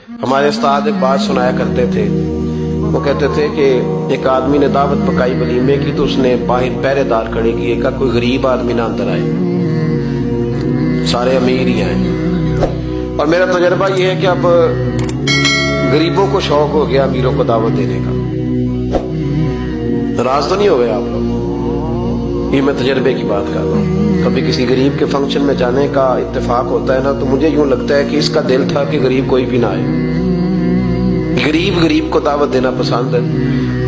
ہمارے استاد ایک بات سنایا کرتے تھے، وہ کہتے تھے کہ ایک آدمی نے دعوت پکائی ولیمے کی تو اس نے باہر پہرے دار کھڑے کیے، کہ کوئی غریب آدمی نہ اندر آئے، سارے امیر ہی آئے۔ اور میرا تجربہ یہ ہے کہ اب غریبوں کو شوق ہو گیا امیروں کو دعوت دینے کا۔ ناراض تو نہیں ہو گئے آپ لوگ؟ یہ میں تجربے کی بات کر رہا ہوں۔ کبھی کسی غریب کے فنکشن میں جانے کا اتفاق ہوتا ہے نا، تو مجھے یوں لگتا ہے کہ اس کا دل تھا کہ غریب کوئی بھی نہ آئے، غریب کو دعوت دینا پسند ہے،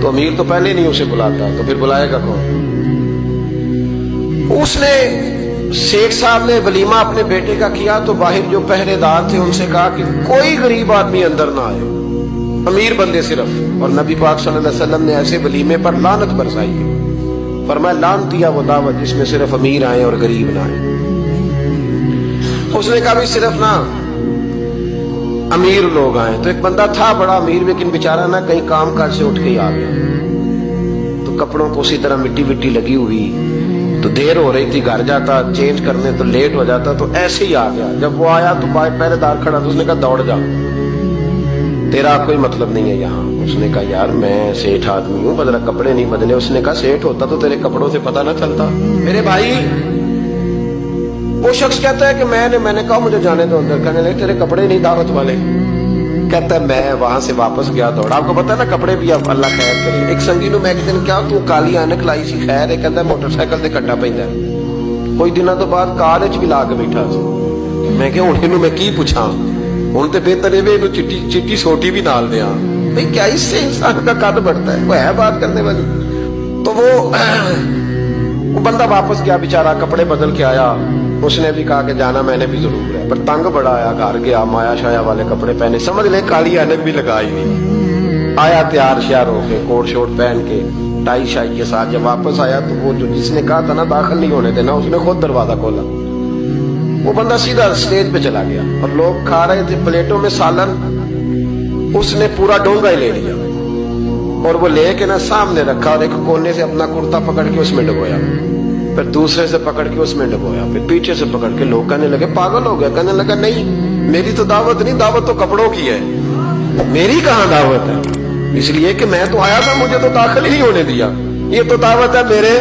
تو امیر تو پہلے نہیں اسے بلاتا، تو پھر بلائے گا کون؟ اس نے شیخ صاحب نے ولیمہ اپنے بیٹے کا کیا تو باہر جو پہرے دار تھے ان سے کہا کہ کوئی غریب آدمی اندر نہ آئے، امیر بندے صرف۔ اور نبی پاک صلی اللہ علیہ وسلم نے ایسے ولیمے پر لعنت برسائی ہے، فرمایا لعنت دیا وہ دعوت جس میں صرف امیر آئے اور غریب نہ آئے۔ اس نے کہا بھی صرف نہ امیر لوگ آئے۔ تو ایک بندہ تھا بڑا امیر، لیکن بیچارہ نہ کہیں کام کاج سے اٹھ کے ہی آ گیا، تو کپڑوں کو اسی طرح مٹی وٹی لگی ہوئی، تو دیر ہو رہی تھی، گھر جاتا چینج کرنے تو لیٹ ہو جاتا، تو ایسے ہی آ گیا۔ جب وہ آیا تو پہرے دار کھڑا، تو اس نے کہا دوڑ جا، تیرا کوئی مطلب نہیں ہے یہاں۔ اس نے کہا یار میں سیٹھ آدمی ہوں، بدلا کپڑے نہیں بدلے۔ اس نے کہا سیٹھ ہوتا تو تیرے کپڑوں سے پتہ نہ چلتا میرے بھائی۔ وہ شخص کہتا ہے کہ میں نے کہا مجھے جانے دو اندر، کہنے لگے تیرے کپڑے نہیں دعوت والے۔ کہتا ہے میں وہاں سے واپس گیا دوڑا۔ آپ کو پتا نا کپڑے بھی اب اللہ خیر کرے۔ ایک سنگی نو میں ایک دن کیا تو کالی اینک لائی سی، خیر ہے کہتا ہے موٹر سائیکل تے کٹا پیندا ہے، کوئی دنوں تو بعد کار وچ بھی لا کے بیٹھا سی۔ میں کہ ہن اینو میں کی پوچھاں، ہن تے بہتر ہے اینو چٹی سوٹی بھی نال دیاں، بھئی کیا اس سے انسان کا قد بڑھتا ہے، وہ ہے بات کرنے والی۔ تو وہ بندہ واپس گیا بیچارہ، کپڑے بدل کے آیا۔ اس نے بھی کہا کہ جانا میں نے بھی ضرور ہے، پر تنگ بڑا آیا، گھر گیا مایا شایا والے کپڑے پہنے، سمجھ لے کالی اینک بھی لگائی نہیں، آیا تیار شیار ہو کے کوٹ شوٹ پہن کے ٹائی شائی کے ساتھ۔ جب واپس آیا تو وہ جو جس نے کہا تھا نا داخل نہیں ہونے دینا، اس نے خود دروازہ کھولا۔ وہ بندہ سیدھا اسٹیج پہ چلا گیا، اور لوگ کھا رہے تھے پلیٹوں میں سالن، اس نے پورا ڈونگا ہی لے لیا، اور وہ لے کے نا سامنے رکھا، اور ایک کونے سے اپنا کرتا پکڑ کے اس میں ڈبویا، پھر دوسرے سے پکڑ کے اس میں ڈبویا، پھر پیچھے سے پکڑ کے۔ لوگ کہنے لگے پاگل ہو گیا، کہنے لگا نہیں میری تو دعوت نہیں، دعوت تو کپڑوں کی ہے، میری کہاں دعوت ہے؟ اس لیے کہ میں تو آیا تھا، مجھے تو داخل ہی نہیں ہونے دیا، یہ تو دعوت ہے میرے۔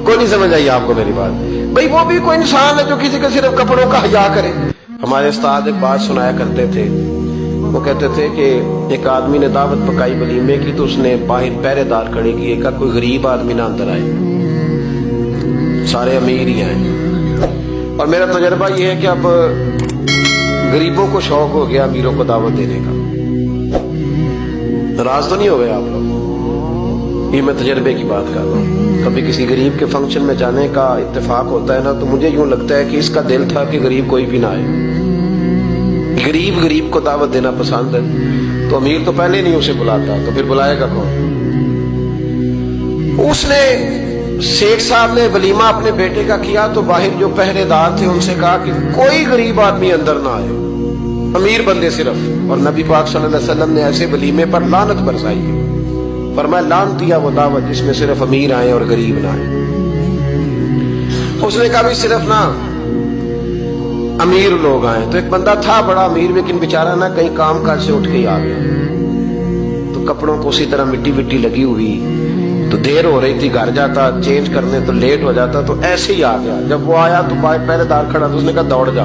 کوئی نہیں سمجھ آئی آپ کو میری بات؟ بھئی وہ بھی کوئی انسان ہے جو کسی کا صرف کپڑوں کا حیا کرے۔ ہمارے استاد ایک بات سنایا کرتے تھے، وہ کہتے تھے کہ ایک آدمی نے دعوت پکائی ولیمے کی تو اس نے باہر پہرے دار کھڑے کیے، کہ کوئی غریب آدمی نہ اندر آئے، سارے امیر ہی آئے۔ اور میرا تجربہ یہ ہے کہ اب غریبوں کو شوق ہو گیا امیروں کو دعوت دینے کا۔ ناراض تو نہیں ہو گئے آپ لوگ؟ یہ میں تجربے کی بات کر رہا ہوں۔ کبھی کسی غریب کے فنکشن میں جانے کا اتفاق ہوتا ہے نا، تو مجھے یوں لگتا ہے کہ اس کا دل تھا کہ غریب کوئی بھی نہ آئے، غریب کو دعوت دینا پسند ہے، تو امیر تو پہلے نہیں اسے بلاتا، تو پھر بلائے گا کون؟ اس نے شیخ صاحب نے ولیمہ اپنے بیٹے کا کیا تو باہر جو پہرے دار تھے ان سے کہا کہ کوئی غریب آدمی اندر نہ آئے، امیر بندے صرف۔ اور نبی پاک صلی اللہ علیہ وسلم نے ایسے ولیمے پر لعنت برسائی ہے، فرمایا لعنت دیا وہ دعوت جس میں صرف امیر آئے اور غریب نہ آئے۔ اس نے کہا بھی صرف نہ امیر لوگ آئے۔ تو ایک بندہ تھا بڑا امیر، لیکن بیچارہ نہ کہیں کام کاج سے اٹھ کے ہی آ گیا، تو کپڑوں کو اسی طرح مٹی وٹی لگی ہوئی، تو دیر ہو رہی تھی، گھر جاتا چینج کرنے تو لیٹ ہو جاتا، تو ایسے ہی آ گیا۔ جب وہ آیا تو پہرے دار کھڑا، تو اس نے کہا دوڑ جا،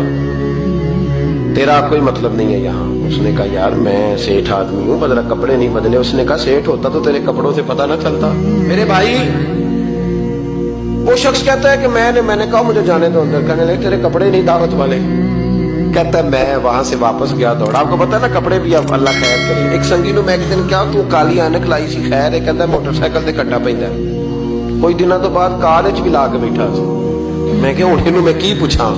تیرا کوئی مطلب نہیں ہے یہاں۔ اس نے کہا یار میں سیٹھ آدمی ہوں، بدلا کپڑے نہیں بدلے۔ اس نے کہا سیٹھ ہوتا تو تیرے کپڑوں سے پتہ نہ چلتا میرے بھائی۔ وہ شخص کہتا ہے کہ میں نے کہا مجھے جانے دو اندر، کہنے لگے تیرے کپڑے نہیں دعوت والے۔ کہتا ہے میں وہاں سے واپس گیا دوڑا۔ آپ کو پتا نا کپڑے بھی اب اللہ خیر کرے۔ ایک سنگی نو میں ایک دن کیا تو کالی اینک لائی سی، خیر ہے کہتا ہے موٹر سائیکل تے کٹا پیندا ہے، کوئی دنوں تو بعد کار وچ بھی لا کے بیٹھا سی۔ میں کہ ہن اینو میں کی پوچھاں،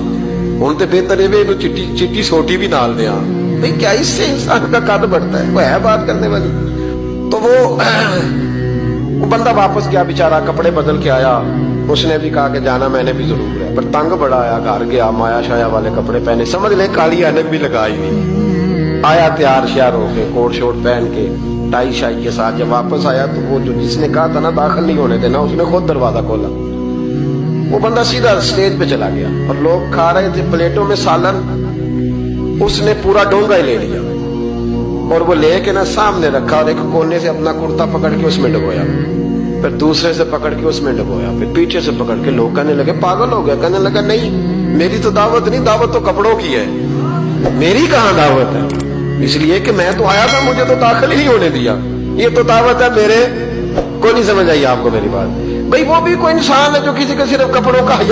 ہن تے بہتر ہے اینو چٹی سوٹی بھی نال دیاں، بھئی کیا اس سے انسان کا قد بڑھتا ہے، وہ ہے بات کرنے والی۔ تو وہ بندہ واپس گیا بیچارہ، کپڑے بدل کے آیا۔ اس نے بھی کہا کہ جانا میں نے بھی ضرور ہے، پر تنگ بڑا آیا، گھر گیا مایا شایا والے کپڑے پہنے، سمجھ لے کالی اینک بھی لگائی نہیں، آیا تیار شیار ہو کے کوٹ شوٹ پہن کے ٹائی شائی کے ساتھ۔ جب واپس آیا تو وہ جو جس نے کہا تھا نا داخل نہیں ہونے دینا، اس نے خود دروازہ کھولا۔ وہ بندہ سیدھا اسٹیج پہ چلا گیا، اور لوگ کھا رہے تھے پلیٹوں میں سالن، اس نے پورا ڈونگا ہی لے لیا، اور وہ لے کے نا سامنے رکھا اور ایک کونے سے اپنا کرتا پکڑ کے اس میں ڈبویا، پھر دوسرے سے پکڑ کے اس میں ڈبویا، پھر پیچھے سے پکڑ کے. لوگ کہنے لگے پاگل ہو گیا. کہنے لگا نہیں، میری تو دعوت نہیں، دعوت تو کپڑوں کی ہے، میری کہاں دعوت ہے؟ اس لیے کہ میں تو آیا تھا، مجھے تو داخل ہی نہیں ہونے دیا. یہ تو دعوت ہے میرے کو. نہیں سمجھ آئی آپ کو میری بات؟ بھئی وہ بھی کوئی انسان ہے جو کسی کے صرف کپڑوں کا حیا